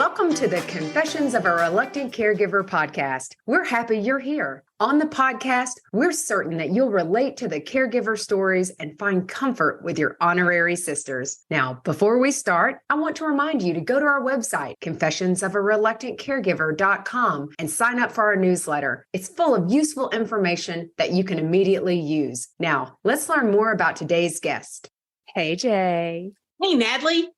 Welcome to the Confessions of a Reluctant Caregiver podcast. We're happy you're here. On the podcast, we're certain that you'll relate to the caregiver stories and find comfort with your honorary sisters. Now, before we start, I want to remind you to go to our website, confessionsofareluctantcaregiver.com, and sign up for our newsletter. It's full of useful information that you can immediately use. Now, let's learn more about today's guest. Hey, Jay. Hey, Natalie.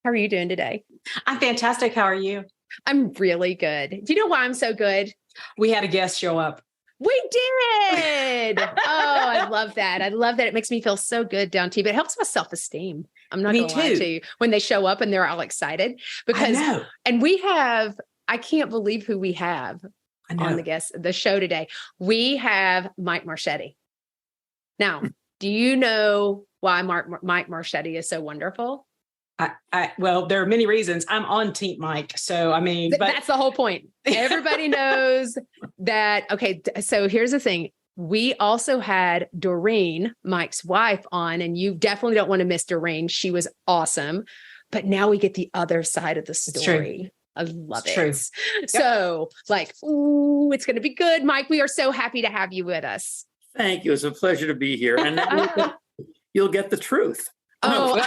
How are you doing today? I'm fantastic. How are you? I'm really good. Do you know why I'm so good? We had a guest show up. We did. Oh, I love that. I love that. It makes me feel so good down to you, but it helps my self-esteem. I'm not going to lie to you when they show up and they're all excited because, and we have, I can't believe who we have on the show today. We have Mike Marchetti. Now, do you know why Mike Marchetti is so wonderful? Well, there are many reasons. I'm on Team Mike. So, I mean, but that's the whole point. Everybody knows that. Okay. So here's the thing. We also had Doreen, Mike's wife, on, and you definitely don't want to miss Doreen. She was awesome. But now we get the other side of the story. I love it. True. So ooh, it's going to be good. Mike, we are so happy to have you with us. Thank you. It's a pleasure to be here. And you'll get the truth. Oh,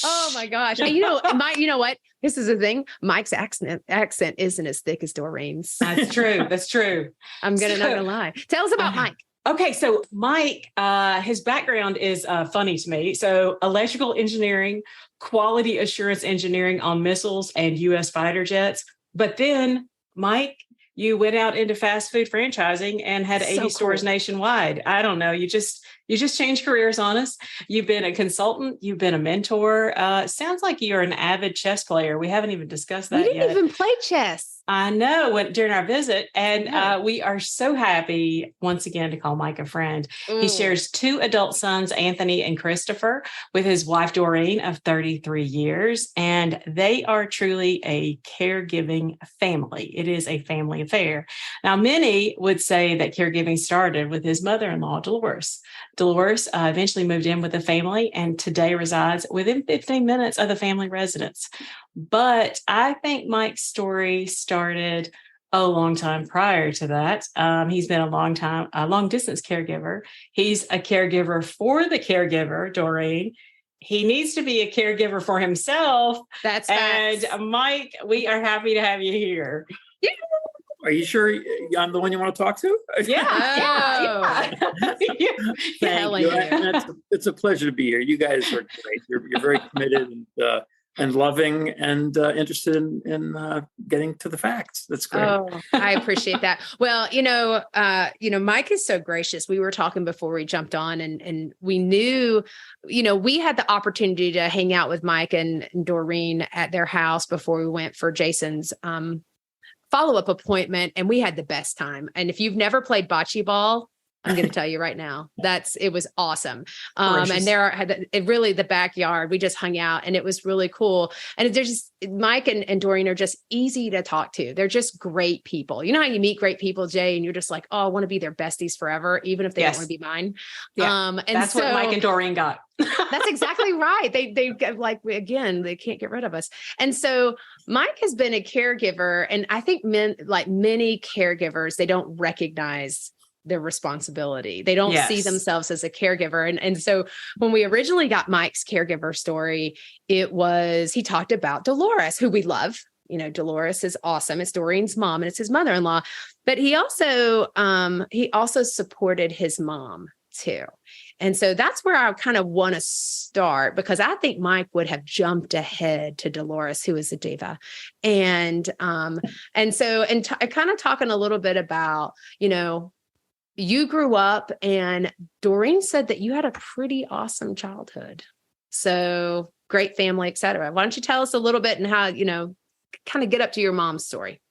oh my gosh. And you know what? This is the thing. Mike's accent isn't as thick as Doreen's. That's true. That's true. I'm not gonna lie. Tell us about Mike. Okay. So Mike, his background is funny to me. So electrical engineering, quality assurance engineering on missiles and U.S. fighter jets. But then Mike, you went out into fast food franchising and had 80 stores nationwide. I don't know. You just changed careers on us. You've been a consultant. You've been a mentor. Sounds like you're an avid chess player. We haven't even discussed that yet. We didn't even play chess. I know during our visit. And we are so happy once again to call Mike a friend. He shares 2 adult sons, Anthony and Christopher, with his wife, Doreen, of 33 years. And they are truly a caregiving family. It is a family affair. Now, many would say that caregiving started with his mother-in-law, Delores. Delores eventually moved in with the family and today resides within 15 minutes of the family residence. But I think Mike's story started a long time prior to that. He's been a long distance caregiver. He's a caregiver for the caregiver, Doreen. He needs to be a caregiver for himself. That's facts. And Mike, we are happy to have you here. Are you sure I'm the one you want to talk to? Yeah. Thank you. It's a pleasure to be here. You guys are great. You're very committed and loving and interested in getting to the facts. That's great. Oh, I appreciate that. Well, Mike is so gracious. We were talking before we jumped on and we knew, we had the opportunity to hang out with Mike and Doreen at their house before we went for Jason's follow-up appointment, and we had the best time. And if you've never played bocce ball, I'm going to tell you right now, it was awesome. And really the backyard, we just hung out and it was really cool. And there's just Mike and Doreen are just easy to talk to. They're just great people. You know how you meet great people, Jay, and you're just like, oh, I want to be their besties forever, even if they don't want to be mine. Yeah. And that's what Mike and Doreen got. That's exactly right. They they can't get rid of us. And so Mike has been a caregiver, and I think many caregivers, they don't recognize their responsibility. They don't see themselves as a caregiver. And so when we originally got Mike's caregiver story, he talked about Delores, who we love. Delores is awesome. It's Doreen's mom and it's his mother-in-law, but he also supported his mom too. And so that's where I kind of want to start, because I think Mike would have jumped ahead to Delores, who is a diva. And kind of talking a little bit about, you grew up and Doreen said that you had a pretty awesome childhood. So great family, et cetera. Why don't you tell us a little bit and how, kind of get up to your mom's story?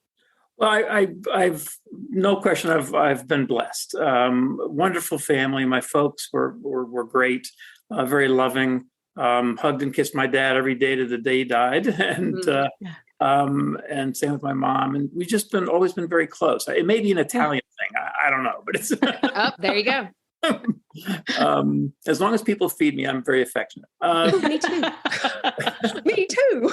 Well, I've no question. I've been blessed. Wonderful family. My folks were great, very loving. Hugged and kissed my dad every day to the day he died, and same with my mom. And we've just always been very close. It may be an Italian thing. I don't know, but it's. Oh, there you go. As long as people feed me, I'm very affectionate. Me too. Me too.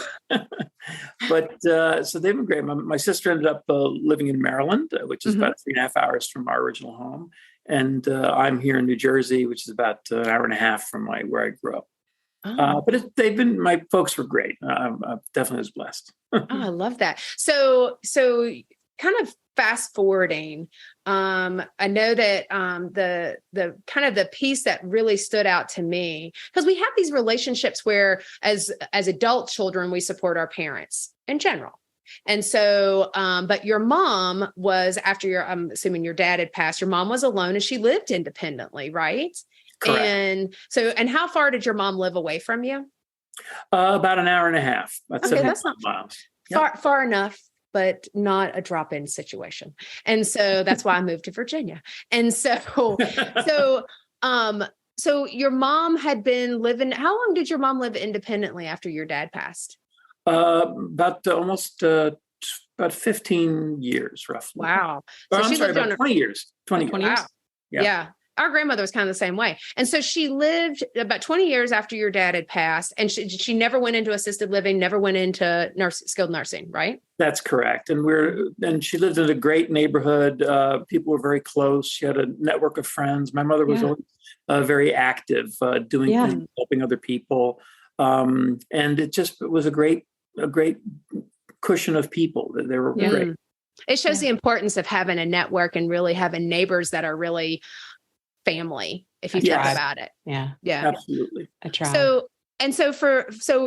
But so they've been great. My sister ended up living in Maryland, which is about 3.5 hours from our original home. And I'm here in New Jersey, which is about an hour and a half from where I grew up. But my folks were great. I definitely was blessed. Oh, I love that. So kind of fast forwarding, I know that the kind of the piece that really stood out to me, because we have these relationships where as adult children, we support our parents in general. And so, but your mom was, I'm assuming your dad had passed, your mom was alone and she lived independently, right? Correct. And how far did your mom live away from you? About an hour and a half. Okay, that's not miles. Far enough, but not a drop-in situation. And so that's why I moved to Virginia. And so your mom had been living, how long did your mom live independently after your dad passed? About 15 years, roughly. Wow. So I'm sorry, about 20 years. 20 wow. years. Yeah. Our grandmother was kind of the same way. And so she lived about 20 years after your dad had passed, and she never went into assisted living, never went into skilled nursing, right? That's correct. And she lived in a great neighborhood. People were very close. She had a network of friends. My mother was always very active, doing things, helping other people. And it was a great cushion of people. They were great. It shows the importance of having a network and really having neighbors that are really family, if you think about it. Yeah. Absolutely. I try. So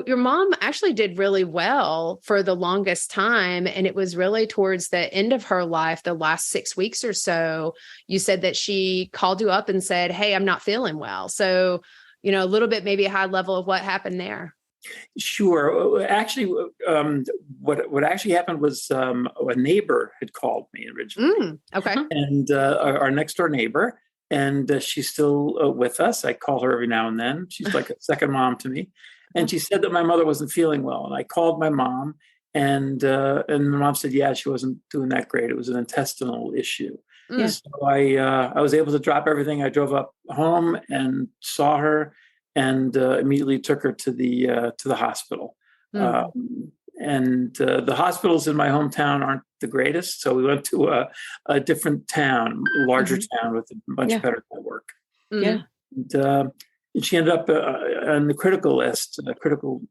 your mom actually did really well for the longest time. And it was really towards the end of her life, the last 6 weeks or so, you said that she called you up and said, "Hey, I'm not feeling well." So, a little bit, maybe a high level of what happened there. Sure. Actually, what actually happened was a neighbor had called me originally. Okay. And our next door neighbor, and she's still with us. I call her every now and then. She's like a second mom to me. And she said that my mother wasn't feeling well. And I called my mom, and my mom said, yeah, she wasn't doing that great. It was an intestinal issue. Yeah. So I was able to drop everything. I drove up home and saw her, and immediately took her to the hospital. And the hospitals in my hometown aren't the greatest, so we went to a different town, a larger town with a much better network. Yeah, and she ended up on the critical list, critical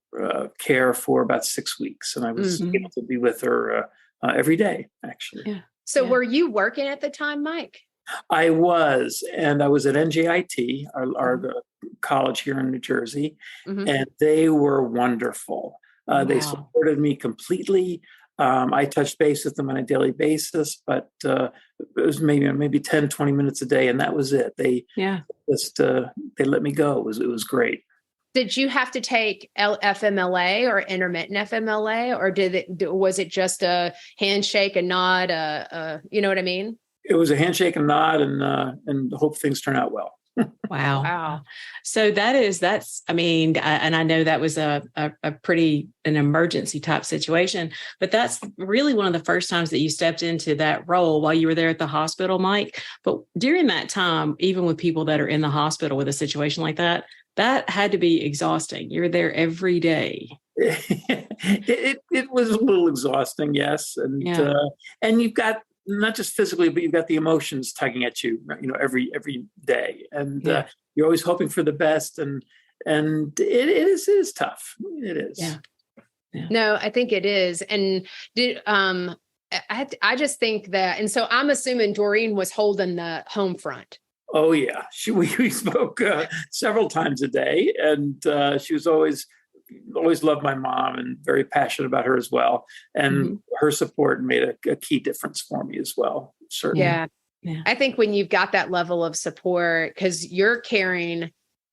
care for about 6 weeks, and I was able to be with her every day, actually. Yeah. So were you working at the time, Mike? I was, and I was at NJIT, our college here in New Jersey, and they were wonderful. They supported me completely. I touched base with them on a daily basis, but it was maybe 10, 20 minutes a day, and that was it. They just they let me go. It was great. Did you have to take FMLA or intermittent FMLA, or was it just a handshake, a nod, you know what I mean? It was a handshake and nod, and hope things turn out well. Wow. So I know that was a pretty an emergency type situation, but that's really one of the first times that you stepped into that role while you were there at the hospital, Mike. But during that time, even with people that are in the hospital with a situation like that had to be exhausting. You're there every day. It was a little exhausting, yes. And you've got, not just physically, but you've got the emotions tugging at you, every day, and you're always hoping for the best, and it is tough. It is. Yeah. No, I think it is, and I just think that, and so I'm assuming Doreen was holding the home front. Oh yeah, we spoke several times a day, and she was always loved my mom and very passionate about her as well. And her support made a key difference for me as well. Certainly. Yeah. I think when you've got that level of support, because you're caring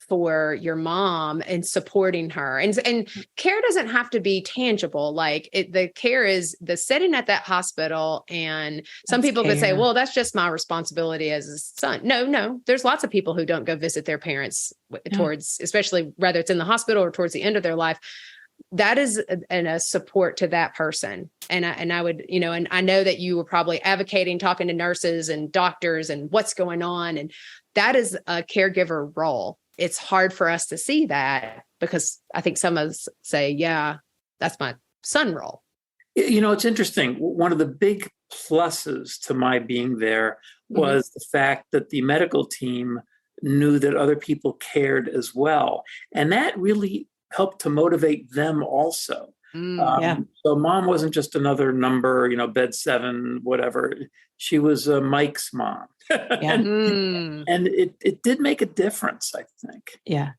for your mom and supporting her, and care doesn't have to be tangible. Like the care is the sitting at that hospital. And some people could say, well, that's just my responsibility as a son. No, there's lots of people who don't go visit their parents especially whether it's in the hospital or towards the end of their life. That is a support to that person. And I would, and I know that you were probably advocating, talking to nurses and doctors and what's going on. And that is a caregiver role. It's hard for us to see that, Because I think some of us say, yeah, that's my son role. It's interesting. One of the big pluses to my being there was the fact that the medical team knew that other people cared as well. And that really helped to motivate them also. So mom wasn't just another number, bed 7, whatever. She was Mike's mom. And it did make a difference, I think. Yeah.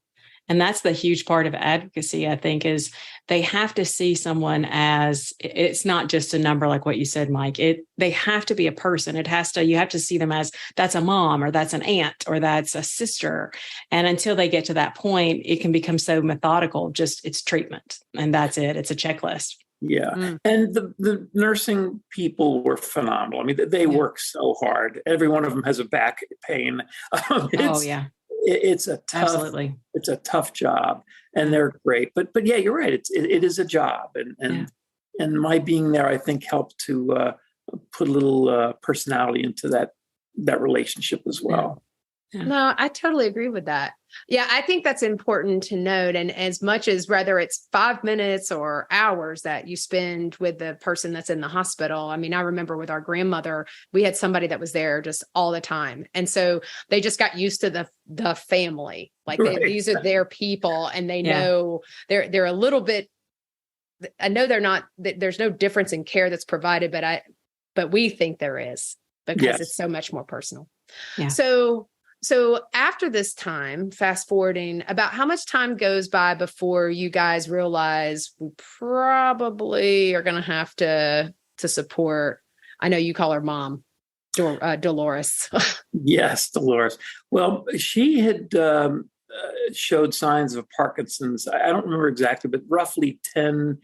And that's the huge part of advocacy, I think, is they have to see someone as, it's not just a number like what you said, Mike. They have to be a person. You have to see them as that's a mom, or that's an aunt, or that's a sister. And until they get to that point, it can become so methodical, just it's treatment. And that's it. It's a checklist. Yeah. And the nursing people were phenomenal. I mean, they work so hard. Every one of them has a back pain. It's a tough job, and they're great. But yeah, you're right. It is a job, and my being there, I think, helped to put a little personality into that relationship as well. Yeah. No, I totally agree with that. Yeah, I think that's important to note. And as much as whether it's 5 minutes or hours that you spend with the person that's in the hospital. I mean, I remember with our grandmother, we had somebody that was there just all the time. And so they just got used to the family. Like these are their people, and they know they're a little bit, I know there's no difference in care that's provided, but we think there is, because it's so much more personal. Yeah. So after this time, fast forwarding, about how much time goes by before you guys realize we probably are going to have to support, I know you call her mom, Delores. Yes, Delores. Well, she had showed signs of Parkinson's. I don't remember exactly, but roughly 10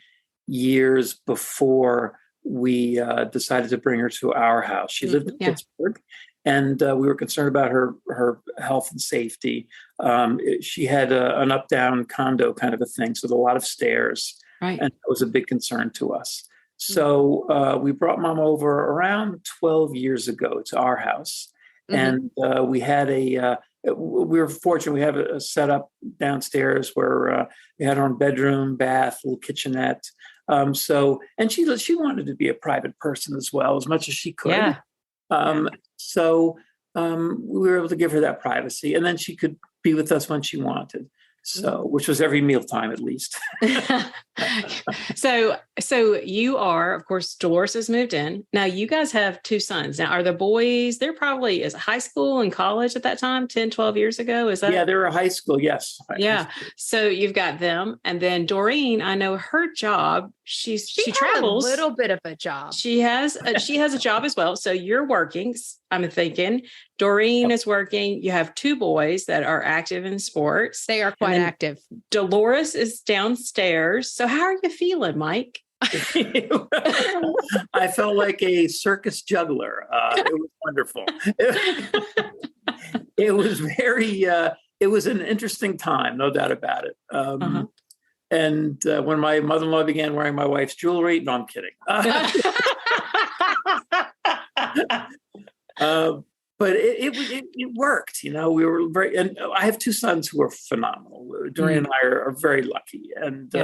years before we decided to bring her to our house. She lived in Pittsburgh. And we were concerned about her health and safety. She had an up-down condo kind of a thing, so there were a lot of stairs, and that was a big concern to us. So we brought mom over around 12 years ago to our house, and we had we were fortunate. We have a setup downstairs where we had our own bedroom, bath, little kitchenette. And she wanted to be a private person as well, as much as she could. Yeah. So we were able to give her that privacy, and then she could be with us when she wanted. So, which was every mealtime at least. So you are, of course, Dolores has moved in. Now you guys have 2 sons. Now, are the boys, they're probably is high school and college at that time, 10, 12 years ago? Is that? Yeah, they were high school. Yes. Yeah. So you've got them. And then Doreen, I know her job, she travels. A little bit of a job. She has a job as well. So you're working. I'm thinking Doreen is working. You have 2 boys that are active in sports. They are quite active. Delores is downstairs. So how are you feeling, Mike? I felt like a circus juggler. It was wonderful. It was it was an interesting time, no doubt about it. And when my mother-in-law began wearing my wife's jewelry, no, I'm kidding. But it worked, we were and I have 2 sons who are phenomenal. Doreen and I are very lucky, and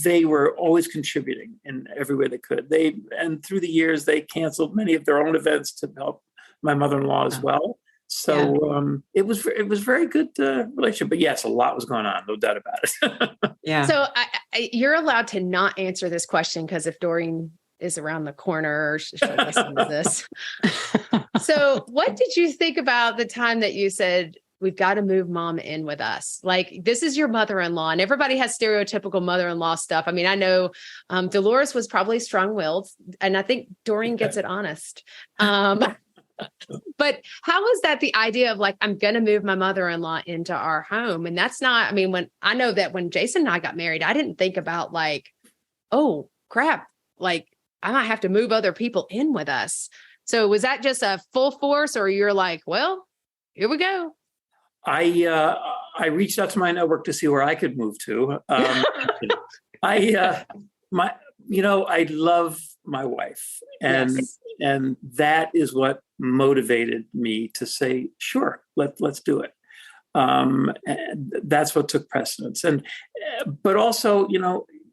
they were always contributing in every way they could. And through the years, they canceled many of their own events to help my mother-in-law as well. So it was very good relationship. But yes, a lot was going on, no doubt about it. Yeah. So you're allowed to not answer this question, because if Doreen is around the corner, she'll listen to this. So what did you think about the time that you said, we've got to move mom in with us? Like, this is your mother-in-law, and everybody has stereotypical mother-in-law stuff. I mean, I know Delores was probably strong-willed, and I think Doreen gets it honest. But how was that the idea of like, I'm going to move my mother-in-law into our home? And that's not, I mean, when Jason and I got married, I didn't think about like, oh crap, like I might have to move other people in with us. So was that just a full force, or you're like, well, here we go? I reached out to my network to see where I could move to. I love my wife, and that is what motivated me to say, sure, let's do it. And that's what took precedence. But also,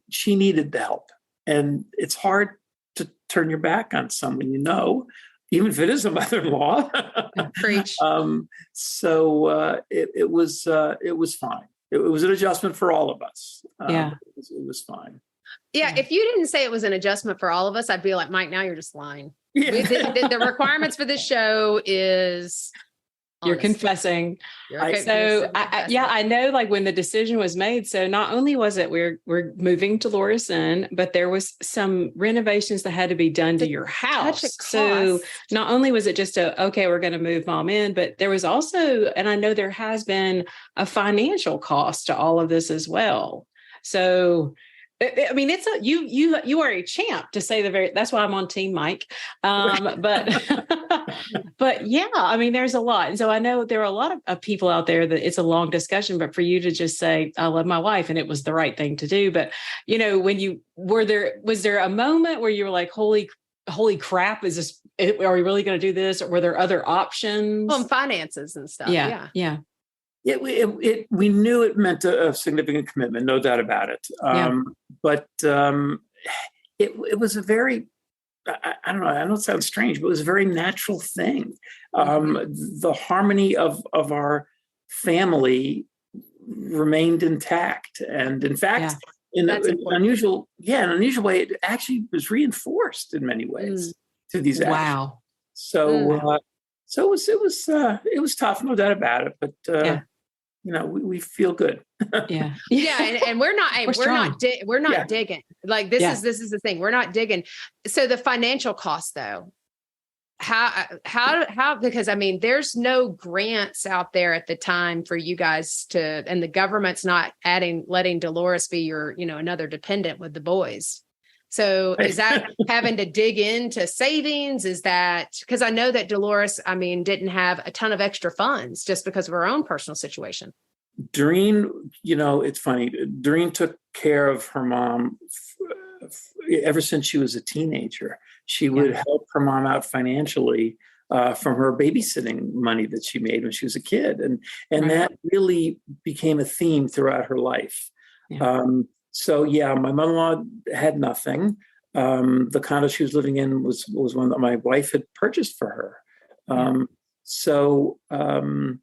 she needed the help. And it's hard to turn your back on someone, even if it is a mother-in-law. Preach. So it was fine. It was an adjustment for all of us. Yeah. It was fine. Yeah. If you didn't say it was an adjustment for all of us, I'd be like, Mike, now you're just lying. Yeah. The requirements for this show is You're confessing. I know, like when the decision was made. So not only was it we're moving Delores in, but there was some renovations that had to be done to your house. So not only was it just okay, we're going to move mom in, but there was also, and I know there has been a financial cost to all of this as well. So I mean, it's you are a champ, to say the very. That's why I'm on Team Mike. But but yeah, I mean, there's a lot, and so I know there are a lot of people out there that it's a long discussion. But for you to just say, "I love my wife," and it was the right thing to do. But when was there a moment where you were like, "Holy crap, is this? Are we really going to do this?" Or were there other options? Well, finances and stuff. Yeah. Yeah, we knew it meant a significant commitment, no doubt about it. But it was a very, I don't know, I know it sounds strange, but it was a very natural thing. The harmony of our family remained intact. And in fact, in an unusual way, it actually was reinforced in many ways through these actions. Wow. So it was tough, no doubt about it. But we feel good. And we're not digging. Like this is the thing. We're not digging. So the financial cost, though, how because I mean, there's no grants out there at the time for you guys to, and the government's not letting Delores be your, another dependent with the boys. So is that having to dig into savings? Is that because I know that Delores, didn't have a ton of extra funds just because of her own personal situation? Doreen, it's funny. Doreen took care of her mom ever since she was a teenager. She would help her mom out financially from her babysitting money that she made when she was a kid. And that really became a theme throughout her life. Yeah. So my mother-in-law had nothing. The condo she was living in was one that my wife had purchased for her. So in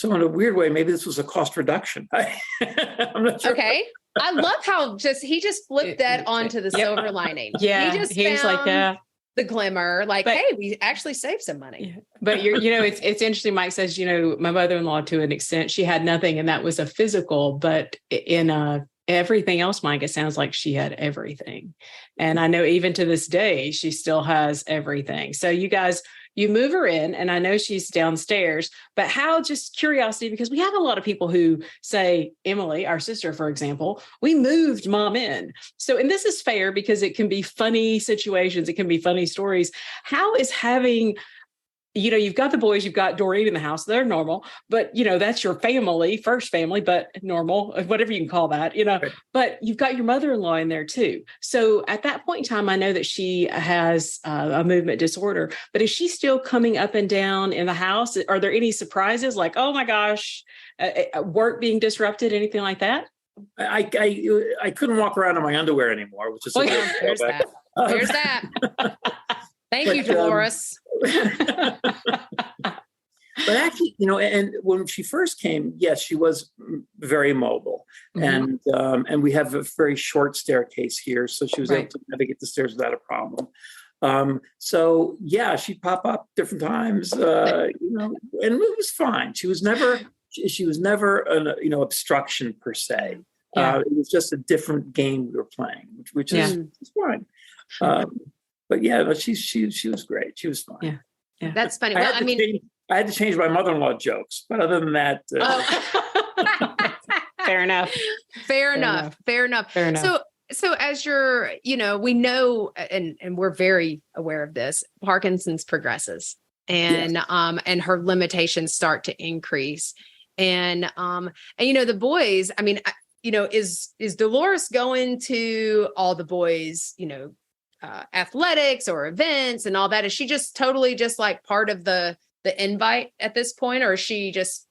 a weird way, maybe this was a cost reduction. I'm not sure. Okay. I love how he just flipped that onto the silver lining. Yeah. He's found the glimmer, hey, we actually saved some money. But it's interesting. Mike says, my mother-in-law, to an extent, she had nothing, and that was a physical, but in everything else, Mike, it sounds like she had everything. And I know even to this day, she still has everything. So you guys, you move her in, and I know she's downstairs, but how, just curiosity, because we have a lot of people who say, Emily, our sister, for example, we moved mom in. So, and this is fair because it can be funny situations. It can be funny stories. How is having, you've got the boys, you've got Doreen in the house, they're normal, but that's your family, first family, but normal, whatever you can call that, right. But you've got your mother-in-law in there too. So at that point in time, I know that she has a movement disorder, but is she still coming up and down in the house? Are there any surprises like, oh my gosh, work being disrupted, anything like that? I couldn't walk around in my underwear anymore, which is there's that. There's that. Thank you, Delores. But actually, and when she first came, yes, she was very mobile, and we have a very short staircase here, so she was able to navigate the stairs without a problem. So she'd pop up different times, and it was fine. She was never an obstruction per se. It was just a different game we were playing, which is fine. But she was great. She was fine. Yeah. That's funny. I had to change my mother-in-law jokes, but other than that, Fair enough. Fair enough. So as you're, we know, and we're very aware of this, Parkinson's progresses, and her limitations start to increase, and the boys. Is Delores going to all the boys? Athletics or events and all that? Is she just totally just like part of the invite at this point, or is she just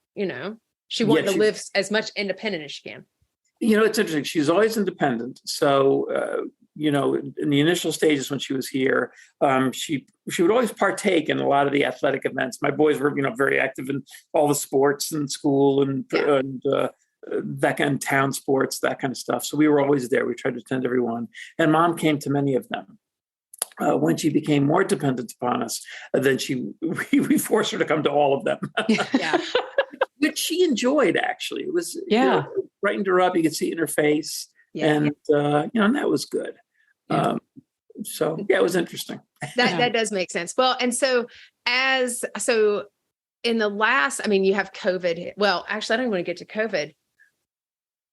She wanted to live as much independent as she can. It's interesting. She's always independent. So, in the initial stages when she was here, she would always partake in a lot of the athletic events. My boys were, very active in all the sports in school and that kind of town sports, that kind of stuff. So we were always there. We tried to attend every one. And Mom came to many of them. When she became more dependent upon us, then we forced her to come to all of them. Yeah. Which she enjoyed, actually. It was, brightened her up. You could see it in her face. Yeah. And, and that was good. Yeah. It was interesting. That does make sense. Well, and so in the last, you have COVID. Well, actually, I don't want to get to COVID.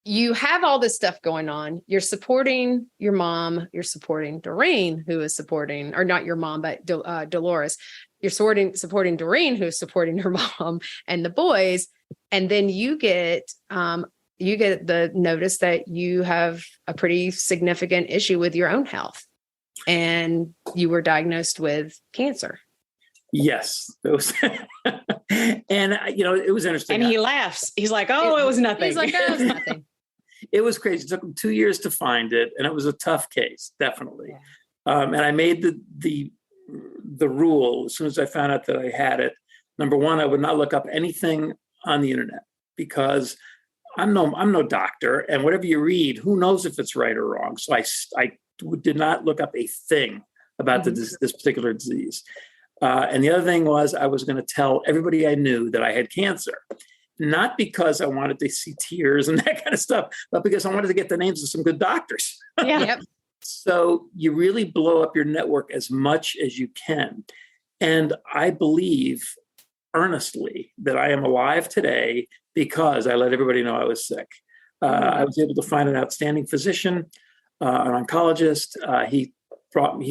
You have all this stuff going on. You're supporting your mom. You're supporting Doreen, who is supporting, or not your mom, but Delores. You're supporting Doreen, who's supporting her mom and the boys. And then you get the notice that you have a pretty significant issue with your own health, and you were diagnosed with cancer. Yes, it was, and it was interesting. And he laughs. He's like, "Oh, it was nothing." He's like, "Oh, it was nothing." It was crazy. It took him 2 years to find it, and it was a tough case, definitely. Yeah. And I made the rule as soon as I found out that I had it. Number one, I would not look up anything on the internet, because I'm no doctor, and whatever you read, who knows if it's right or wrong. So I did not look up a thing about this particular disease. And the other thing was, I was going to tell everybody I knew that I had cancer, not because I wanted to see tears and that kind of stuff, but because I wanted to get the names of some good doctors. Yeah. Yep. So you really blow up your network as much as you can. And I believe earnestly that I am alive today because I let everybody know I was sick. I was able to find an outstanding physician, an oncologist. He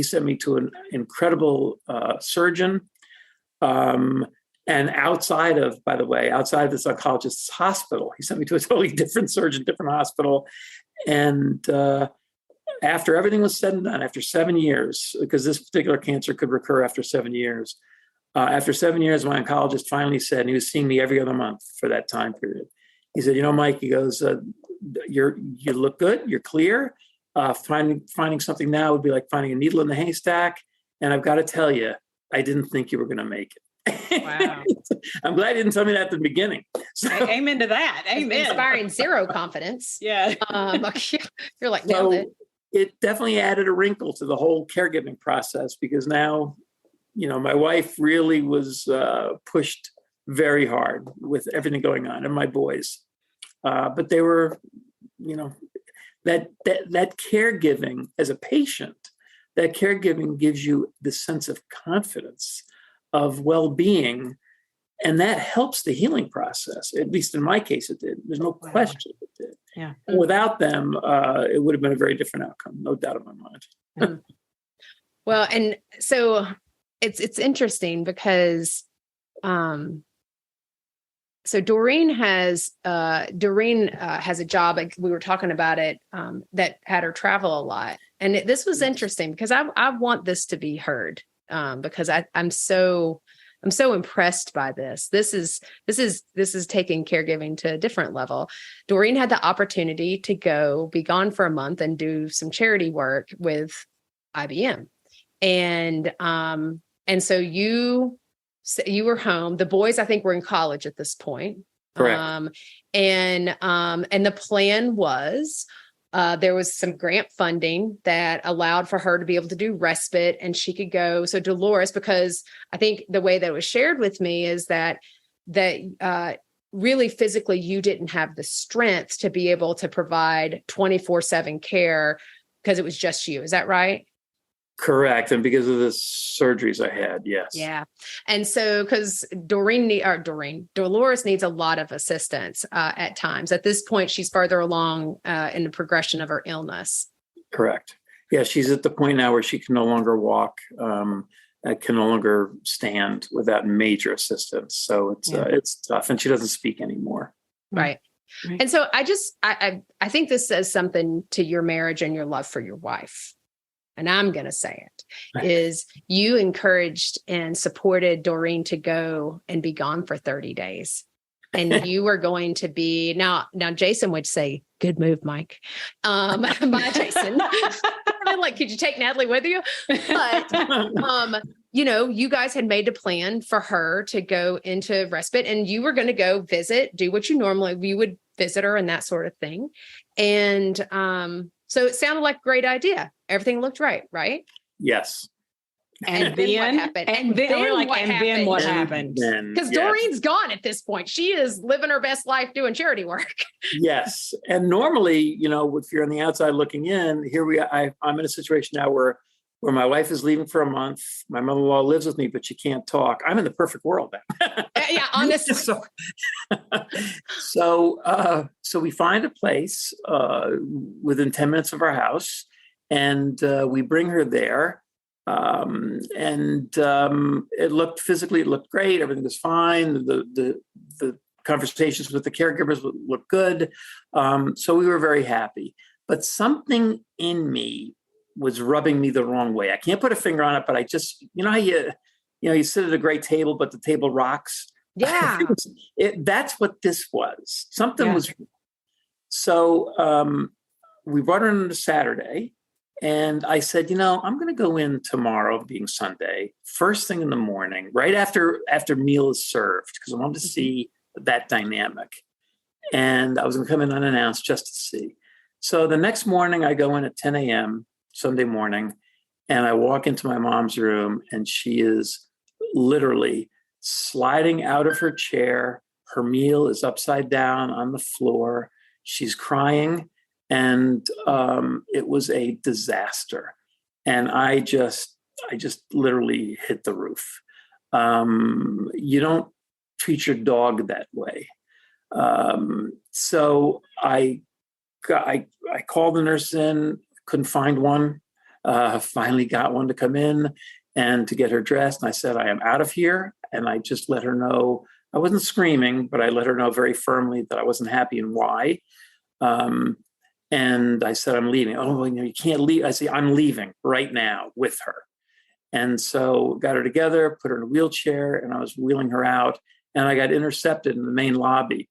sent me to an incredible surgeon. And outside of this oncologist's hospital, he sent me to a totally different surgeon, different hospital. And after everything was said and done, after 7 years, because this particular cancer could recur after 7 years, my oncologist finally said, and he was seeing me every other month for that time period. He said, Mike, he goes, you look good, you're clear. Finding something now would be like finding a needle in the haystack. And I've got to tell you, I didn't think you were going to make it. Wow. I'm glad you didn't tell me that at the beginning. So, amen to that. Amen. Inspiring zero confidence. Yeah. You're like, nailed it. It definitely added a wrinkle to the whole caregiving process, because now, my wife really was pushed very hard with everything going on, and my boys. But they were, that caregiving as a patient, that caregiving gives you the sense of confidence, of well-being, and that helps the healing process. At least in my case, it did. There's no question it did. Yeah. And without them, it would have been a very different outcome, no doubt in my mind. Well, and so it's interesting because, so Doreen has a job. Like we were talking about it, that had her travel a lot, and this was interesting because I want this to be heard, because I'm so impressed by this. This is taking caregiving to a different level. Doreen had the opportunity to be gone for a month and do some charity work with IBM, and so you were home. The boys, I think, were in college at this point. Correct. And the plan was, there was some grant funding that allowed for her to be able to do respite, and she could go. So Delores, because I think the way that it was shared with me is that really physically you didn't have the strength to be able to provide 24/7 care because it was just you. Is that right? Correct. And because of the surgeries I had, yes. Yeah. And so, because Delores needs a lot of assistance at times. At this point, she's further along in the progression of her illness. Correct. Yeah, she's at the point now where she can no longer walk, can no longer stand without major assistance. So it's tough, and she doesn't speak anymore. Right. And so I think this says something to your marriage and your love for your wife. And I'm going to say it, is you encouraged and supported Doreen to go and be gone for 30 days. and you were going to be now Jason would say, good move, Mike. Bye, Jason. Like, could you take Natalie with you? But, you guys had made a plan for her to go into respite, and you were going to go visit, do what you would visit her and that sort of thing. And so it sounded like a great idea. Everything looked right? Yes. And then what happened? And then what happened? Because Doreen's gone at this point. She is living her best life doing charity work. Yes. And normally, if you're on the outside looking in, I'm in a situation now where my wife is leaving for a month. My mother-in-law lives with me, but she can't talk. I'm in the perfect world now. Yeah, honestly. So we find a place within 10 minutes of our house, and we bring her there. It looked great. Everything was fine. The conversations with the caregivers looked good. So we were very happy, but something in me was rubbing me the wrong way. I can't put a finger on it, but I just, how you sit at a great table, but the table rocks. Yeah. That's what this was. Something was. So we brought her in on a Saturday. And I said, I'm going to go in tomorrow, being Sunday, first thing in the morning, right after meal is served, because I wanted to see that dynamic. And I was going to come in unannounced just to see. So the next morning, I go in at 10 a.m. Sunday morning, and I walk into my mom's room, and she is literally sliding out of her chair. Her meal is upside down on the floor. She's crying. And it was a disaster. And I just literally hit the roof. You don't treat your dog that way. So I called the nurse in, couldn't find one. Finally got one to come in and to get her dressed. And I said, I am out of here. And I just let her know, I wasn't screaming, but I let her know very firmly that I wasn't happy and why. And I said, I'm leaving. Oh, you can't leave. I said, I'm leaving right now with her. And so got her together, put her in a wheelchair, and I was wheeling her out. And I got intercepted in the main lobby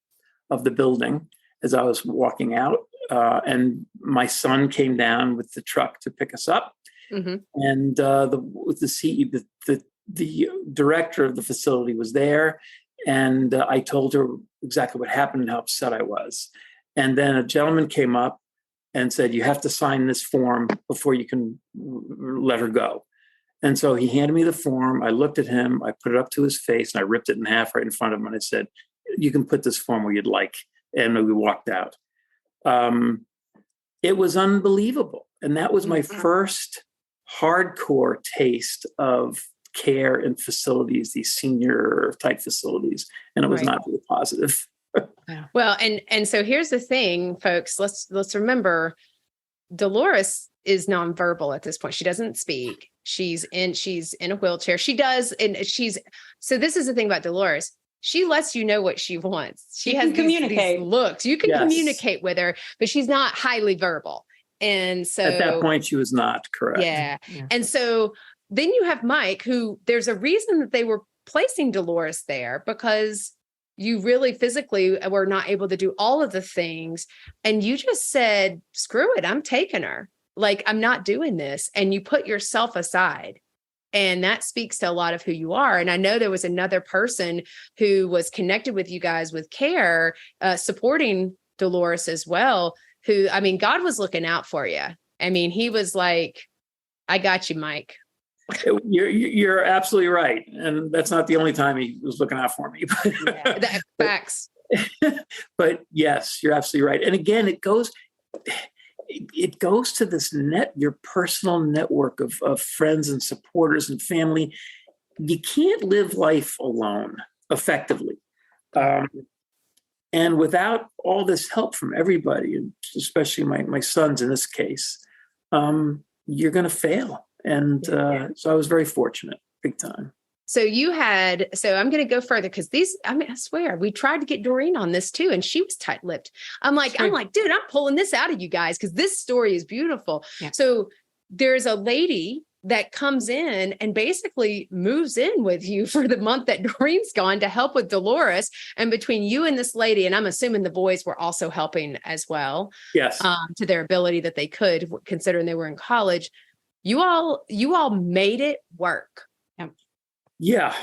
of the building as I was walking out. And my son came down with the truck to pick us up. Mm-hmm. And the director of the facility was there. And I told her exactly what happened and how upset I was. And then a gentleman came up and said, you have to sign this form before you can let her go. And so he handed me the form. I looked at him, I put it up to his face, and I ripped it in half right in front of him. And I said, you can put this form where you'd like. And we walked out. It was unbelievable. And that was my first hardcore taste of care in facilities, these senior type facilities. And it was not really positive. Well, and so here's the thing, folks, let's remember Delores is nonverbal at this point. She doesn't speak. She's in a wheelchair. She does. And so this is the thing about Delores. She lets you know what she wants. She has these looks. You can communicate with her, but she's not highly verbal. And so at that point, she was not correct. Yeah. And so then you have Mike, who there's a reason that they were placing Delores there, because you really physically were not able to do all of the things. And you just said, screw it, I'm taking her. Like, I'm not doing this. And you put yourself aside. And that speaks to a lot of who you are. And I know there was another person who was connected with you guys with care, supporting Delores as well, who, God was looking out for you. He was like, I got you, Mike. You're absolutely right. And that's not the only time he was looking out for me. Facts. But yes, you're absolutely right. And again, it goes to this your personal network of friends and supporters and family. You can't live life alone effectively. And without all this help from everybody, and especially my sons in this case, you're going to fail. And so I was very fortunate, big time. So I'm going to go further because I swear we tried to get Doreen on this too. And she was tight-lipped. I'm like, dude, I'm pulling this out of you guys because this story is beautiful. Yeah. So there's a lady that comes in and basically moves in with you for the month that Doreen's gone to help with Delores. And between you and this lady, and I'm assuming the boys were also helping as well, Yes. to their ability that they could, considering they were in college. You all made it work. Yeah.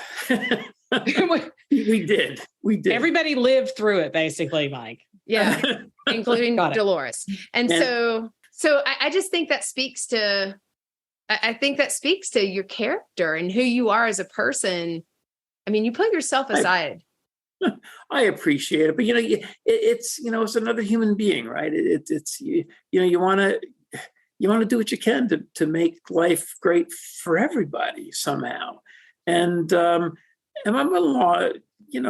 We did. Everybody lived through it, basically, Mike. Yeah, including Delores. And so I just think that speaks to, I think that speaks to your character and who you are as a person. I mean, you put yourself aside. I appreciate it, but it's another human being, right? It's you want to do what you can to make life great for everybody somehow. And my mother-in-law,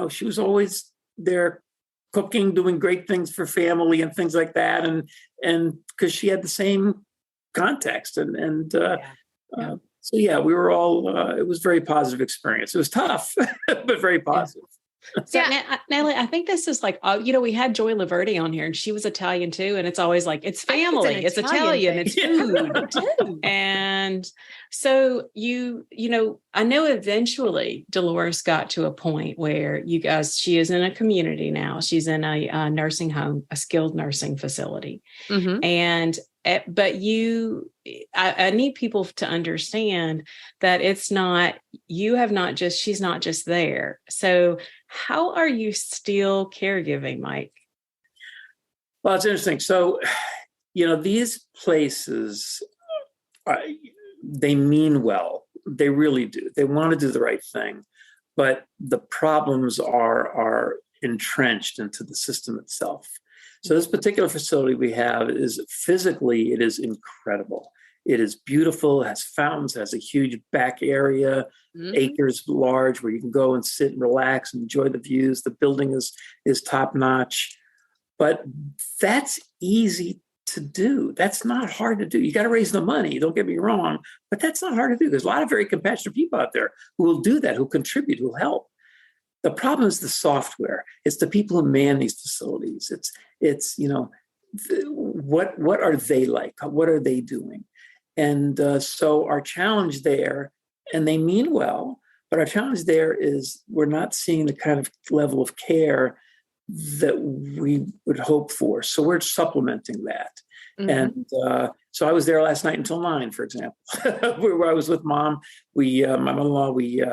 she was always there cooking, doing great things for family and things like that. And because she had the same context so we were all, it was a very positive experience. It was tough, but very positive. So Natalie, I think this is like, we had Joy Laverty on here and she was Italian too. And it's always like, it's family, it's Italian, it's food too. And so I know eventually Delores got to a point where she is in a community now. She's in a nursing home, a skilled nursing facility. Mm-hmm. But I need people to understand that she's not just there. So how are you still caregiving, Mike? Well, it's interesting. So, these places, they mean well. They really do. They want to do the right thing, but the problems are entrenched into the system itself. So this particular facility we have it is incredible. It is beautiful. It has fountains, it has a huge back area, acres large, where you can go and sit and relax and enjoy the views. The building is top notch, but that's easy to do. That's not hard to do. You got to raise the money. Don't get me wrong, but that's not hard to do. There's a lot of very compassionate people out there who will do that, who contribute, who help. The problem is the software. It's the people who man these facilities. It's what are they like? What are they doing? And so our challenge there, and they mean well, but our challenge there is we're not seeing the kind of level of care that we would hope for. So we're supplementing that. Mm-hmm. And so I was there last night until 9, for example, where I was with Mom. My mother-in-law, we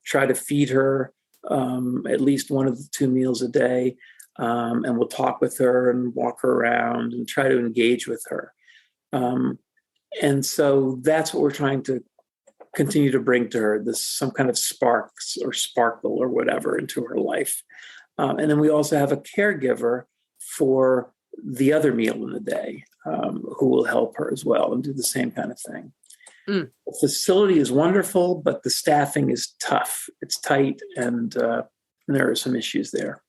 try to feed her at least one of the 2 meals a day. And we'll talk with her and walk her around and try to engage with her. And so that's what we're trying to continue to bring to her, some kind of sparks or sparkle or whatever into her life. And then we also have a caregiver for the other meal in the day who will help her as well and do the same kind of thing. The facility is wonderful, but the staffing is tough. It's tight, and there are some issues there.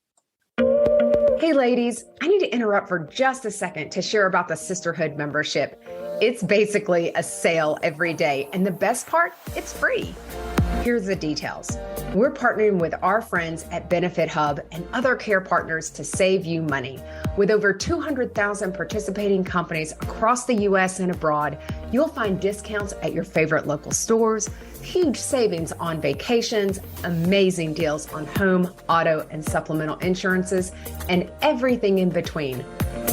Hey, ladies, I need to interrupt for just a second to share about the Sisterhood membership. It's basically a sale every day, and the best part, it's free. Here's the details. We're partnering with our friends at Benefit Hub and other care partners to save you money. With over 200,000 participating companies across the U.S. and abroad, you'll find discounts at your favorite local stores, huge savings on vacations, amazing deals on home, auto, and supplemental insurances, and everything in between.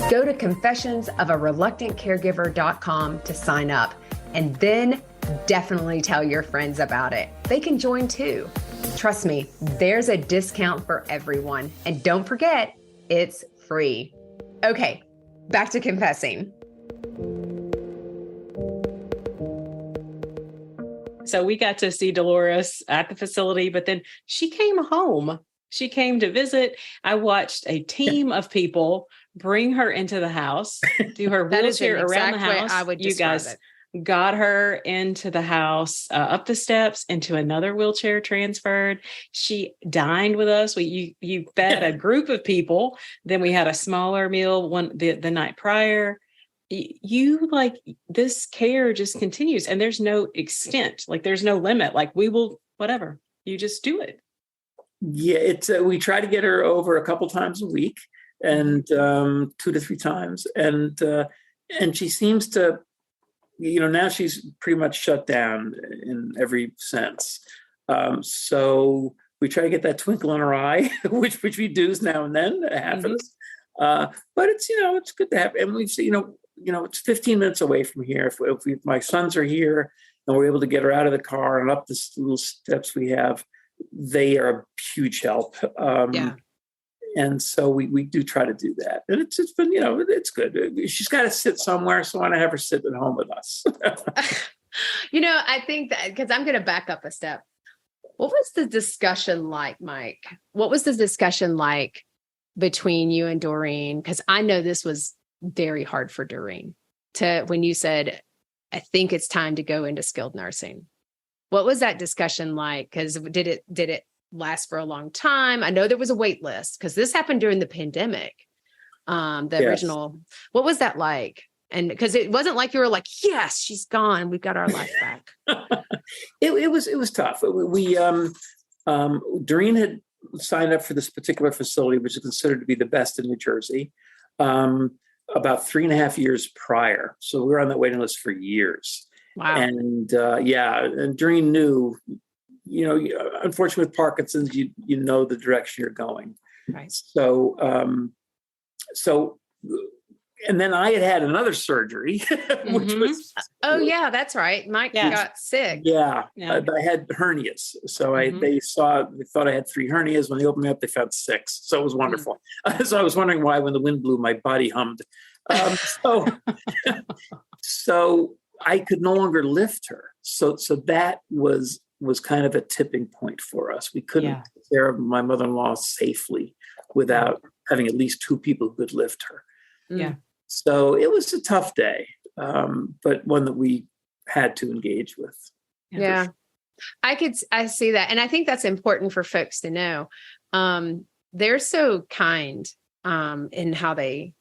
Go to confessionsofareluctantcaregiver.com to sign up, and then definitely tell your friends about it. They can join too. Trust me, there's a discount for everyone. And don't forget, it's free. Okay, back to confessing. So we got to see Delores at the facility, but then she came home. She came to visit. I watched a team of people bring her into the house, do her wheelchair around the house. I would you guys it. Got her into the house, up the steps, into another wheelchair transferred. She dined with us. You fed a group of people. Then we had a smaller meal the night prior. You this care just continues, and there's no extent, there's no limit. We will, whatever, you just do it. Yeah, it's we try to get her over a couple times a week, and 2 to 3 times, and she seems to now she's pretty much shut down in every sense. So we try to get that twinkle in her eye, which we do now and then, it happens. But it's, it's good to have, and we've seen, it's 15 minutes away from here. If my sons are here and we're able to get her out of the car and up the little steps we have, they are a huge help. And so we do try to do that. And it's been, it's good. She's got to sit somewhere. So I want to have her sit at home with us. I think that, because I'm going to back up a step. What was the discussion like, Mike? What was the discussion like between you and Doreen? Because I know this was very hard for Doreen when you said, I think it's time to go into skilled nursing. What was that discussion like? Because did it last for a long time? I know there was a wait list because this happened during the pandemic. Original. What was that like? And because it wasn't like you were like, yes, she's gone, we've got our life back. It was tough. Doreen had signed up for this particular facility, which is considered to be the best in New Jersey, about 3.5 years prior. So we were on that waiting list for years. Wow. And and Doreen knew, unfortunately with Parkinson's, you know the direction you're going. Right. So, and then I had another surgery, which was... Oh yeah, that's right. Mike got sick. Yeah. I had hernias. So they thought I had 3 hernias. When they opened me up, they found 6. So it was wonderful. So I was wondering why, when the wind blew, my body hummed. So I could no longer lift her. So that was kind of a tipping point for us. We couldn't take care of my mother-in-law safely without having at least 2 people who could lift her. Yeah. So it was a tough day, but one that we had to engage with. Yeah. Sure. I see that. And I think that's important for folks to know. They're so kind in how they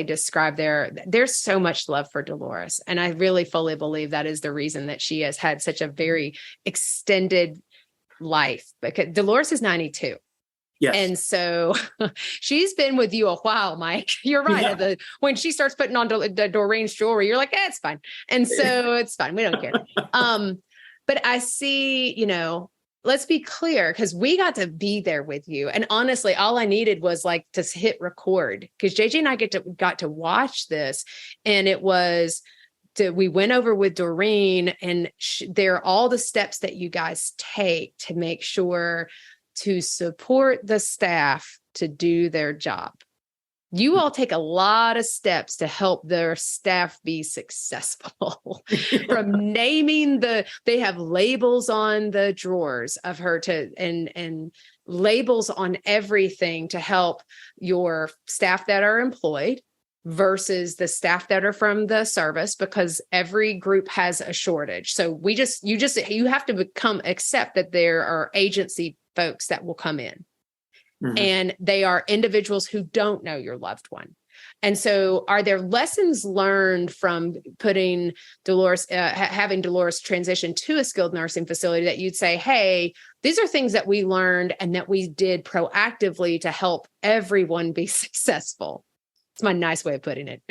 describe there's so much love for Delores. And I really fully believe that is the reason that she has had such a very extended life, because Delores is 92. Yes. And so she's been with you a while, Mike. You're right. Yeah. When she starts putting on Doreen's jewelry, you're like, it's fine. And so it's fine. We don't care. But I see, let's be clear, because we got to be there with you. And honestly, all I needed was like to hit record, because JJ and I got to watch this. And it was, we went over with Doreen, and there are all the steps that you guys take to make sure to support the staff to do their job. You all take a lot of steps to help their staff be successful. From naming they have labels on the drawers of her and labels on everything to help your staff that are employed versus the staff that are from the service, because every group has a shortage. So you have to accept that there are agency folks that will come in. Mm-hmm. And they are individuals who don't know your loved one. And so are there lessons learned from putting Delores, having Delores transition to a skilled nursing facility that you'd say, hey, these are things that we learned and that we did proactively to help everyone be successful? It's my nice way of putting it.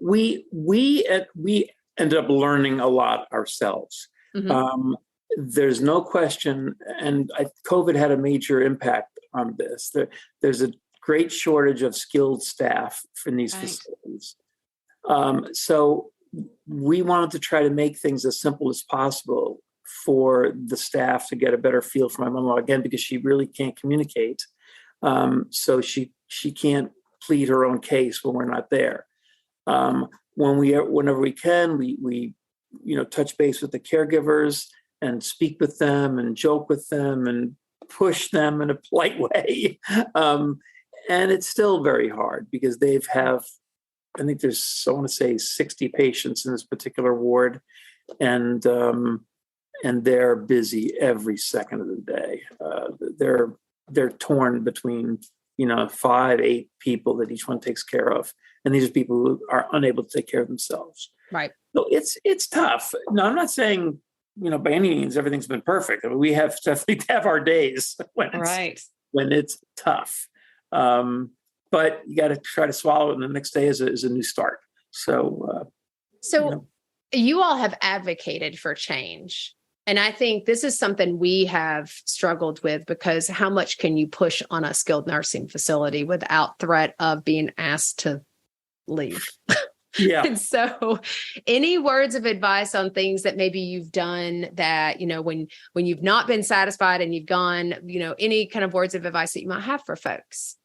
We ended up learning a lot ourselves. Mm-hmm. There's no question, and COVID had a major impact on this. There's a great shortage of skilled staff in these facilities. So we wanted to try to make things as simple as possible for the staff to get a better feel for my mom-in-law, again, because she really can't communicate. So she can't plead her own case when we're not there. Whenever we can, we touch base with the caregivers and speak with them and joke with them and push them in a polite way. And it's still very hard because I think there's, I want to say 60 patients in this particular ward, and they're busy every second of the day. They're torn between, 5, 8 people that each one takes care of. And these are people who are unable to take care of themselves. Right. So it's tough. No, I'm not saying, by any means, everything's been perfect. I mean, we definitely have our days when it's tough. But you got to try to swallow it, and the next day is a new start. So So you all have advocated for change. And I think this is something we have struggled with, because how much can you push on a skilled nursing facility without threat of being asked to leave? Yeah. And so any words of advice on things that maybe you've done that, when you've not been satisfied and you've gone, any kind of words of advice that you might have for folks?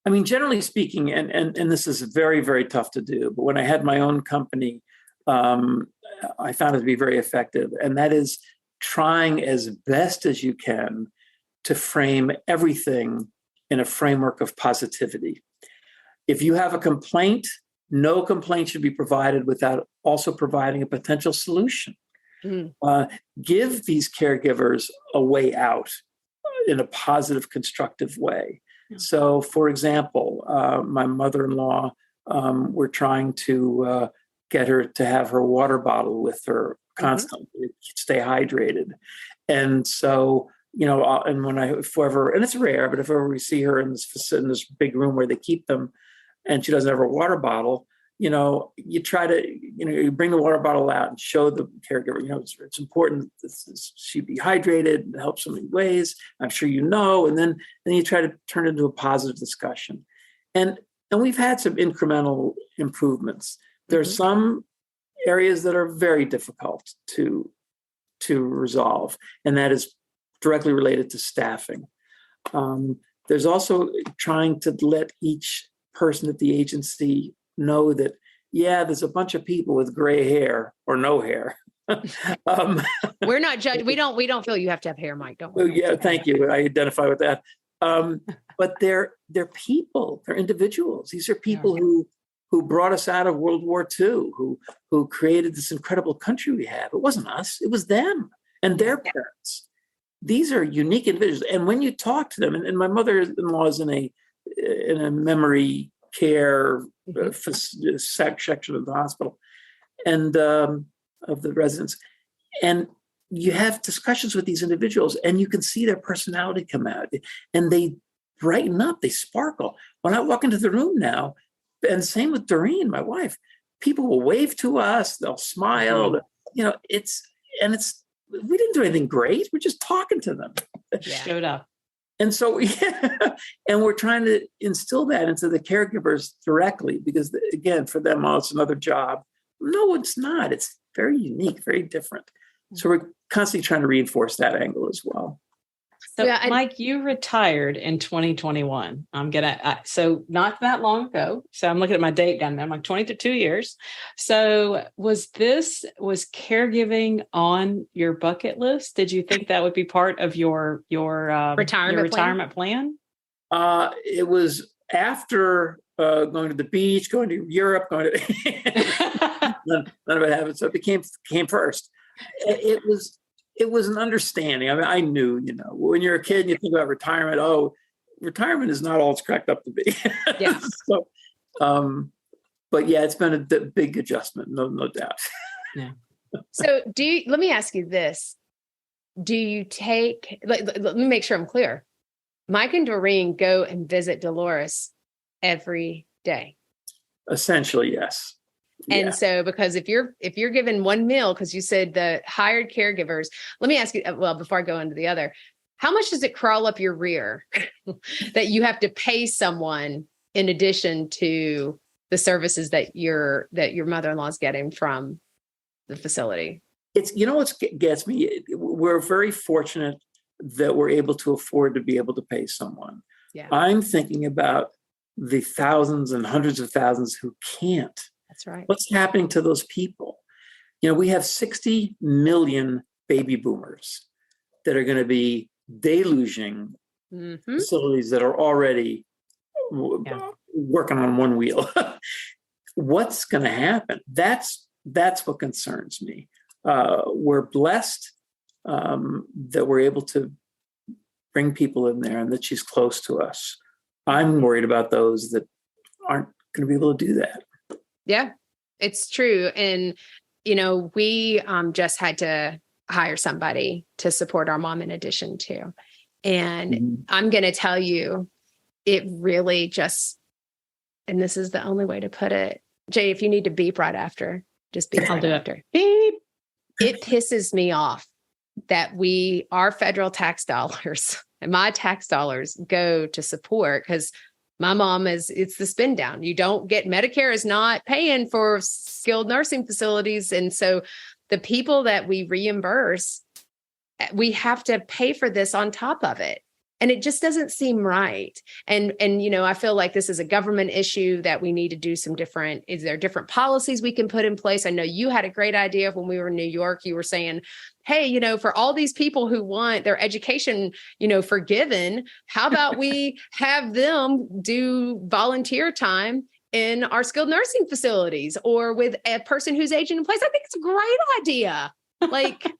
I mean, generally speaking, and this is very, very tough to do, but when I had my own company, I found it to be very effective. And that is trying as best as you can to frame everything in a framework of positivity. If you have a complaint, no complaint should be provided without also providing a potential solution. Give these caregivers a way out in a positive, constructive way. So, for example, my mother-in-law, we're trying to get her to have her water bottle with her constantly, stay hydrated. And so, and and it's rare, but if ever we see her in this big room where they keep them and she doesn't have her water bottle, you try to, you bring the water bottle out and show the caregiver, it's important that she be hydrated and help so many ways. I'm sure and then you try to turn it into a positive discussion. And we've had some incremental improvements. There's some areas that are very difficult to resolve, and that is directly related to staffing. There's also trying to let each person at the agency know that, there's a bunch of people with gray hair or no hair. We're not judged. We don't feel you have to have hair, Mike. Don't worry. Yeah, thank you. I identify with that. But they're people. They're individuals. These are people who brought us out of World War II, who created this incredible country we have. It wasn't us. It was them and their parents. These are unique individuals. And when you talk to them, and my mother-in-law is in a memory care section of the hospital and of the residents. And you have discussions with these individuals and you can see their personality come out and they brighten up, they sparkle. When I walk into the room now, and same with Doreen, my wife, people will wave to us, they'll smile, we didn't do anything great. We're just talking to them. Showed up. And so, and we're trying to instill that into the caregivers directly, because again, for them, it's another job. No, it's not. It's very unique, very different. So we're constantly trying to reinforce that angle as well. So Mike, you retired in 2021. So not that long ago. So I'm looking at my date down there. I'm like 22 years. So was caregiving on your bucket list? Did you think that would be part of your retirement plan? It was after going to the beach, going to Europe, none of it happened. So it came first. It was an understanding. I mean, I knew, when you're a kid and you think about retirement, retirement is not all it's cracked up to be. Yeah. So, but yeah, it's been a big adjustment, no doubt. Yeah. So let me ask you this. Do you take, let me make sure I'm clear. Mike and Doreen go and visit Delores every day. Essentially, yes. And so, because if you're given one meal, because you said the hired caregivers, let me ask you, before I go into the other, how much does it crawl up your rear that you have to pay someone in addition to the services that your mother-in-law is getting from the facility? It's, what gets me, we're very fortunate that we're able to afford to be able to pay someone. Yeah. I'm thinking about the thousands and hundreds of thousands who can't. That's right. What's happening to those people? We have 60 million baby boomers that are going to be deluging facilities that are already working on one wheel. What's going to happen? That's what concerns me. We're blessed that we're able to bring people in there and that she's close to us. I'm worried about those that aren't going to be able to do that. Yeah, it's true. And, we just had to hire somebody to support our mom in addition to. And I'm going to tell you, it really and this is the only way to put it. Jay, if you need to beep right after, Just beep. I'll do it. After. Beep. It pisses me off that our federal tax dollars and my tax dollars go to support, because my mom it's the spin down. You don't get, Medicare is not paying for skilled nursing facilities. And so the people that we reimburse, we have to pay for this on top of it. And it just doesn't seem right. And, I feel like this is a government issue that we need to do is there different policies we can put in place? I know you had a great idea when we were in New York. You were saying, hey, for all these people who want their education, forgiven, how about we have them do volunteer time in our skilled nursing facilities or with a person who's aging in place? I think it's a great idea. Like,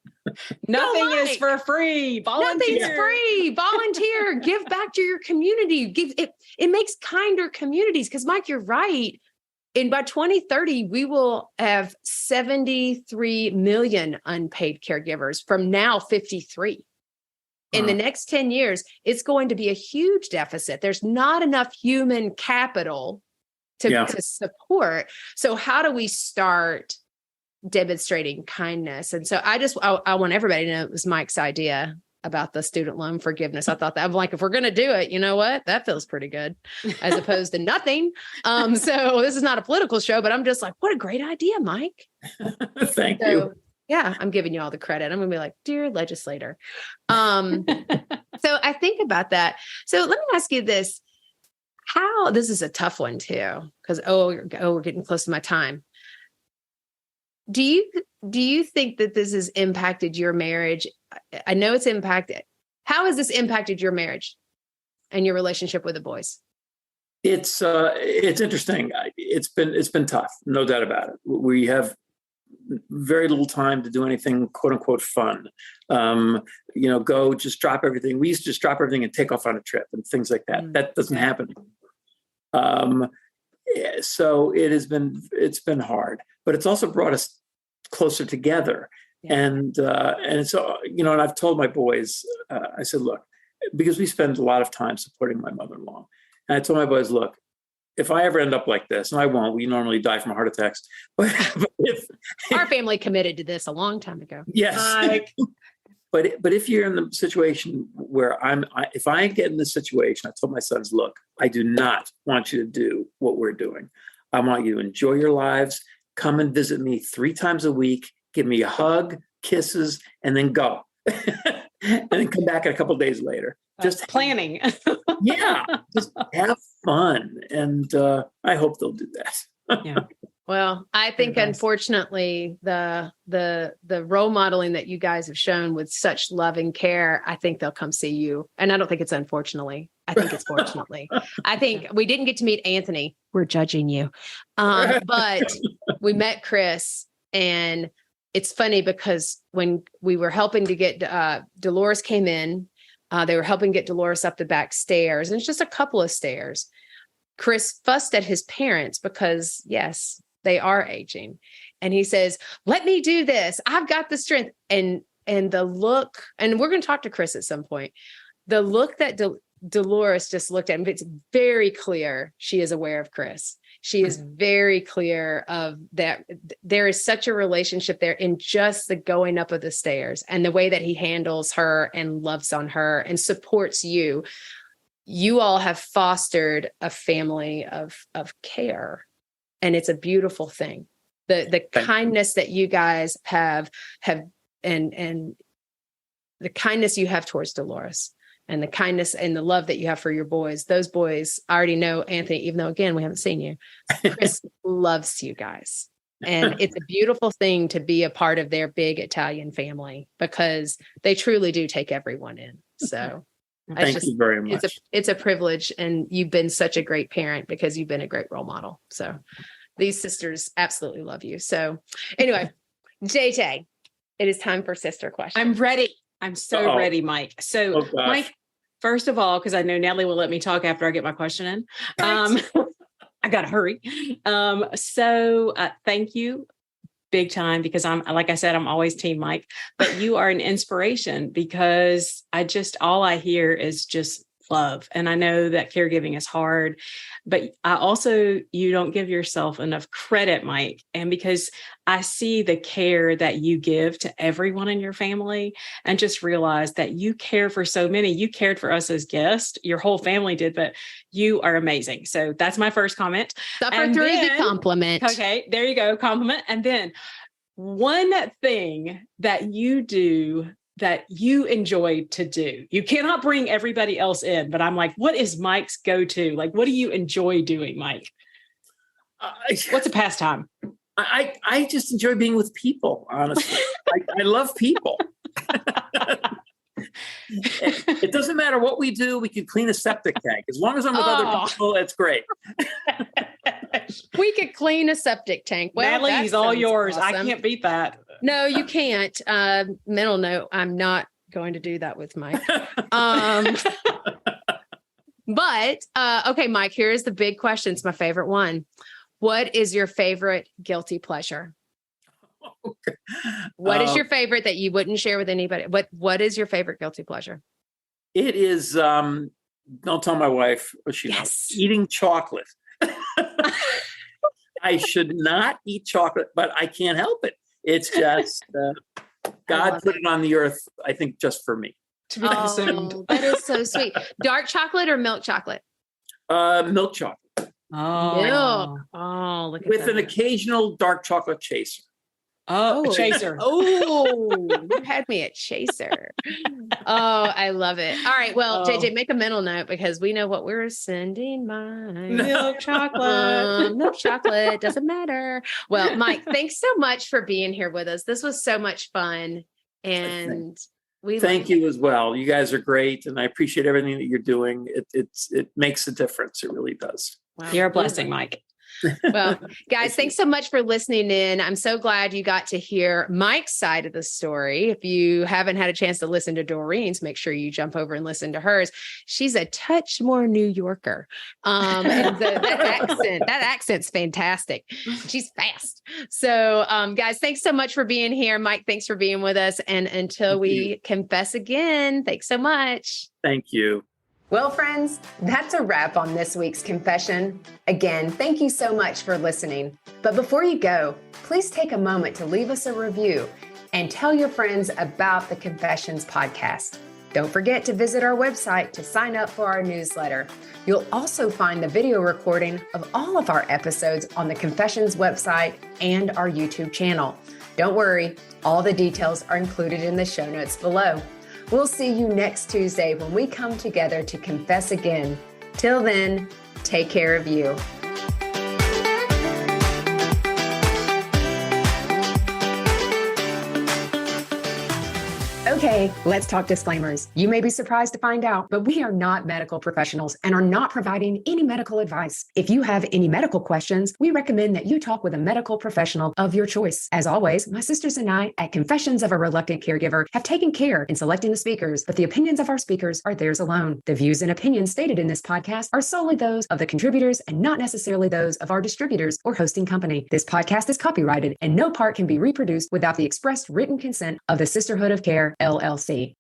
nothing is for free. Volunteer. Nothing's free. Volunteer. Give back to your community. It makes kinder communities. Because Mike, you're right. And by 2030, we will have 73 million unpaid caregivers from now 53. In the next 10 years, it's going to be a huge deficit. There's not enough human capital to support. So how do we start demonstrating kindness? And so I want everybody to know it was Mike's idea about the student loan forgiveness. I thought that, I'm like, if we're going to do it, you know what? That feels pretty good as opposed to nothing. So this is not a political show, but I'm just like, what a great idea, Mike. Thank you. Yeah, I'm giving you all the credit. I'm going to be like, dear legislator. So I think about that. So let me ask you this. This is a tough one too, because, we're getting close to my time. Do you think that this has impacted your marriage? I know it's impacted. How has this impacted your marriage and your relationship with the boys? It's interesting. It's been tough, no doubt about it. We have very little time to do anything quote unquote fun. Go just drop everything. We used to just drop everything and take off on a trip and things like that. That doesn't happen. So it's been hard, but it's also brought us closer together. Yeah. And so, and I've told my boys, I said, look, because we spend a lot of time supporting my mother-in-law. And I told my boys, look, if I ever end up like this, and I won't, we normally die from heart attacks. But if our family committed to this a long time ago. Yes. But if you're in the situation where if I get in this situation, I told my sons, look, I do not want you to do what we're doing. I want you to enjoy your lives. Come and visit me 3 times a week. Give me a hug, kisses, and then go. And then come back a couple of days later. Just planning. Just have fun. And I hope they'll do that. Yeah. Well, I think unfortunately the role modeling that you guys have shown with such love and care, I think they'll come see you. And I don't think it's unfortunately. I think it's fortunately. I think we didn't get to meet Anthony. We're judging you. But we met Chris, and it's funny because when we were helping to get Delores came in, they were helping get Delores up the back stairs, and it's just a couple of stairs. Chris fussed at his parents because yes, they are aging. And he says, let me do this. I've got the strength. And the look, and we're going to talk to Chris at some point, the look that Delores just looked at him, it's very clear she is aware of Chris. She is very clear of that. There is such a relationship there in just the going up of the stairs and the way that he handles her and loves on her and supports you. You all have fostered a family of care. And it's a beautiful thing. The kindness that you guys have and the kindness you have towards Delores and the kindness and the love that you have for your boys. Those boys, I already know Anthony, even though again, we haven't seen you. Chris loves you guys. And it's a beautiful thing to be a part of their big Italian family because they truly do take everyone in. So thank you very much. It's a privilege. And you've been such a great parent because you've been a great role model. So these sisters absolutely love you. So anyway, JJ, it is time for sister questions. I'm ready. I'm so ready, Mike. So Mike, first of all, because I know Natalie will let me talk after I get my question in. I got to hurry. So thank you big time because like I said, I'm always team Mike, but you are an inspiration because all I hear is just love. And I know that caregiving is hard, but you don't give yourself enough credit, Mike. And because I see the care that you give to everyone in your family and just realize that you care for so many. You cared for us as guests. Your whole family did, but you are amazing. So that's my first comment. Suffer through the compliment. Okay, there you go. Compliment. And then one thing that you do that you enjoy to do. You cannot bring everybody else in, but I'm like, what is Mike's go-to? Like, what do you enjoy doing, Mike? What's a pastime? I just enjoy being with people, honestly. I love people. It doesn't matter what we do. We can clean a septic tank. As long as I'm with other people, that's great. We could clean a septic tank. Well, Natalie, he's all yours. Awesome. I can't beat that. No, you can't. Mental note, I'm not going to do that with Mike. But okay, Mike, here's the big question. It's my favorite one. What is your favorite guilty pleasure? What is your favorite that you wouldn't share with anybody? What is your favorite guilty pleasure? It is, don't tell my wife, she knows, eating chocolate. I should not eat chocolate, but I can't help it. It's just, God put it on the earth, I think, just for me. To be consumed. That is so sweet. Dark chocolate or milk chocolate? Milk chocolate. Oh, milk. Oh, look at with that. an occasional dark chocolate chaser. Oh, a chaser. Oh, you had me at chaser. Oh, I love it. All right. Well, JJ, make a mental note because we know what we're sending. Milk chocolate. Milk chocolate. Doesn't matter. Well, Mike, thanks so much for being here with us. This was so much fun. And we thank you as well. You guys are great. And I appreciate everything that you're doing. It makes a difference. It really does. Wow. You're a blessing, Mike. Well, guys, thanks so much for listening in. I'm so glad you got to hear Mike's side of the story. If you haven't had a chance to listen to Doreen's, make sure you jump over and listen to hers. She's a touch more New Yorker. And that accent's fantastic. She's fast. So, guys, thanks so much for being here. Mike, thanks for being with us. And until we confess again, thanks so much. Thank you. Well, friends, that's a wrap on this week's confession. Again, thank you so much for listening. But before you go, please take a moment to leave us a review and tell your friends about the Confessions podcast. Don't forget to visit our website to sign up for our newsletter. You'll also find the video recording of all of our episodes on the Confessions website and our YouTube channel. Don't worry, all the details are included in the show notes below. We'll see you next Tuesday when we come together to confess again. Till then, take care of you. Okay, let's talk disclaimers. You may be surprised to find out, but we are not medical professionals and are not providing any medical advice. If you have any medical questions, we recommend that you talk with a medical professional of your choice. As always, my sisters and I at Confessions of a Reluctant Caregiver have taken care in selecting the speakers, but the opinions of our speakers are theirs alone. The views and opinions stated in this podcast are solely those of the contributors and not necessarily those of our distributors or hosting company. This podcast is copyrighted and no part can be reproduced without the expressed written consent of the Sisterhood of Care, LLC.